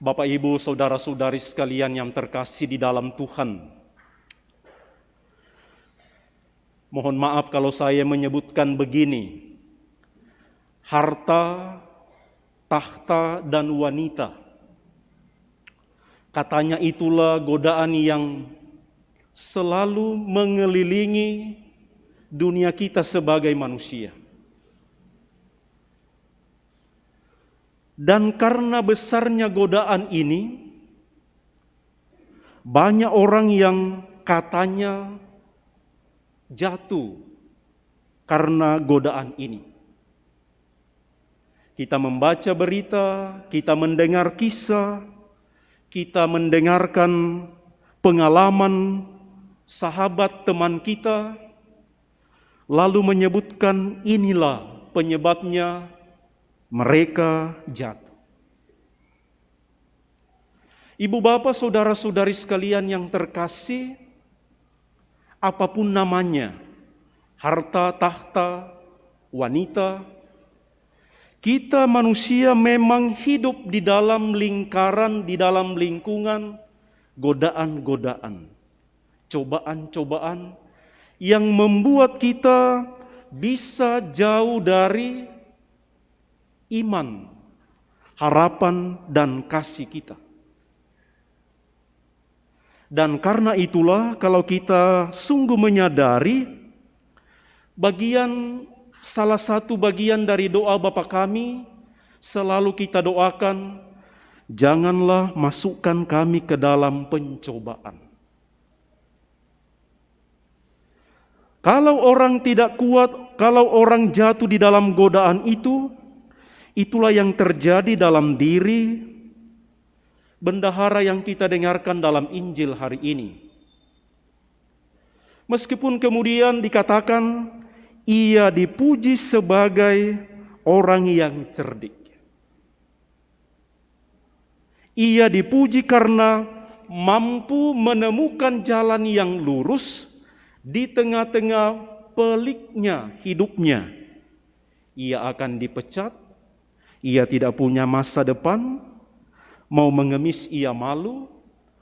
Bapak, Ibu, saudara-saudari sekalian yang terkasih di dalam Tuhan. Mohon maaf kalau saya menyebutkan begini. Harta, tahta, dan wanita. Katanya itulah godaan yang selalu mengelilingi dunia kita sebagai manusia. Dan karena besarnya godaan ini, banyak orang yang katanya jatuh karena godaan ini. Kita membaca berita, kita mendengar kisah, kita mendengarkan pengalaman sahabat teman kita, lalu menyebutkan inilah penyebabnya mereka jatuh. Ibu bapak saudara-saudari sekalian yang terkasih, apapun namanya, harta, tahta, wanita, kita manusia memang hidup di dalam lingkaran, di dalam lingkungan godaan-godaan, cobaan-cobaan yang membuat kita bisa jauh dari iman, harapan, dan kasih kita. Dan karena itulah kalau kita sungguh menyadari salah satu bagian dari doa Bapa kami, selalu kita doakan, janganlah masukkan kami ke dalam pencobaan. Kalau orang tidak kuat, kalau orang jatuh di dalam godaan itu, itulah yang terjadi dalam diri bendahara yang kita dengarkan dalam Injil hari ini. Meskipun kemudian dikatakan ia dipuji sebagai orang yang cerdik. Ia dipuji karena mampu menemukan jalan yang lurus di tengah-tengah peliknya hidupnya. Ia akan dipecat, ia tidak punya masa depan, mau mengemis ia malu,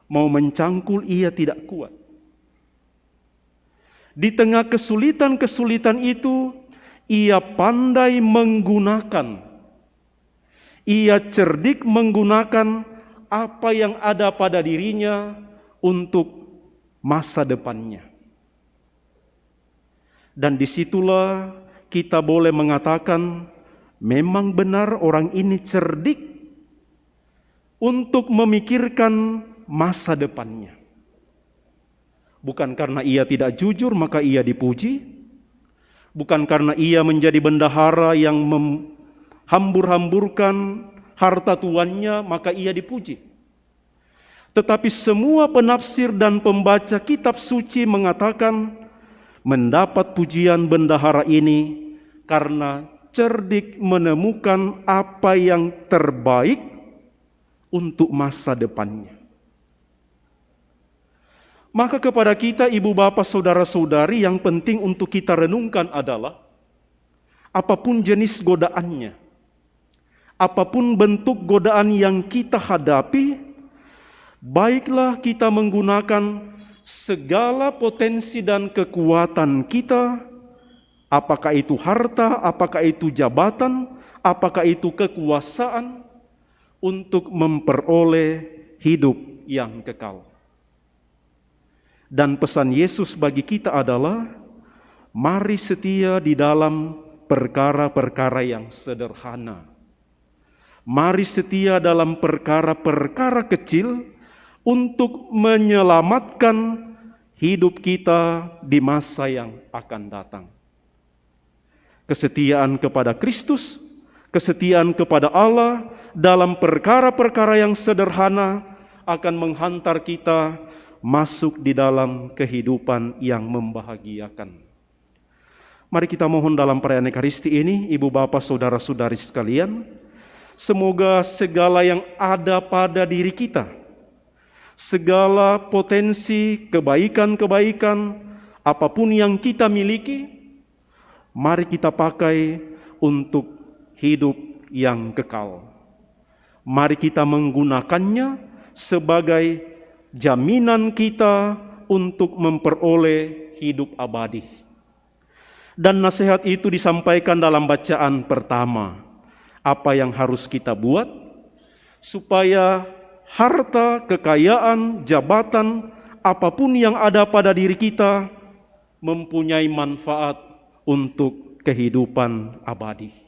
mau mencangkul ia tidak kuat. Di tengah kesulitan-kesulitan itu, ia pandai menggunakan, ia cerdik menggunakan apa yang ada pada dirinya untuk masa depannya. Dan disitulah kita boleh mengatakan, memang benar orang ini cerdik untuk memikirkan masa depannya. Bukan karena ia tidak jujur maka ia dipuji. Bukan karena ia menjadi bendahara yang menghambur-hamburkan harta tuannya maka ia dipuji. Tetapi semua penafsir dan pembaca kitab suci mengatakan mendapat pujian bendahara ini karena cerdik menemukan apa yang terbaik untuk masa depannya. Maka kepada kita ibu bapak saudara-saudari yang penting untuk kita renungkan adalah apapun jenis godaannya, apapun bentuk godaan yang kita hadapi, baiklah kita menggunakan segala potensi dan kekuatan kita, apakah itu harta, apakah itu jabatan, apakah itu kekuasaan, untuk memperoleh hidup yang kekal. Dan pesan Yesus bagi kita adalah, mari setia di dalam perkara-perkara yang sederhana. Mari setia dalam perkara-perkara kecil untuk menyelamatkan hidup kita di masa yang akan datang. Kesetiaan kepada Kristus, kesetiaan kepada Allah dalam perkara-perkara yang sederhana akan menghantar kita masuk di dalam kehidupan yang membahagiakan. Mari kita mohon dalam perayaan Ekaristi ini, ibu bapak saudara-saudari sekalian, semoga segala yang ada pada diri kita, segala potensi kebaikan-kebaikan, apapun yang kita miliki, mari kita pakai untuk hidup yang kekal. Mari kita menggunakannya sebagai jaminan kita untuk memperoleh hidup abadi. Dan nasihat itu disampaikan dalam bacaan pertama. Apa yang harus kita buat supaya harta, kekayaan, jabatan, apapun yang ada pada diri kita mempunyai manfaat untuk kehidupan abadi.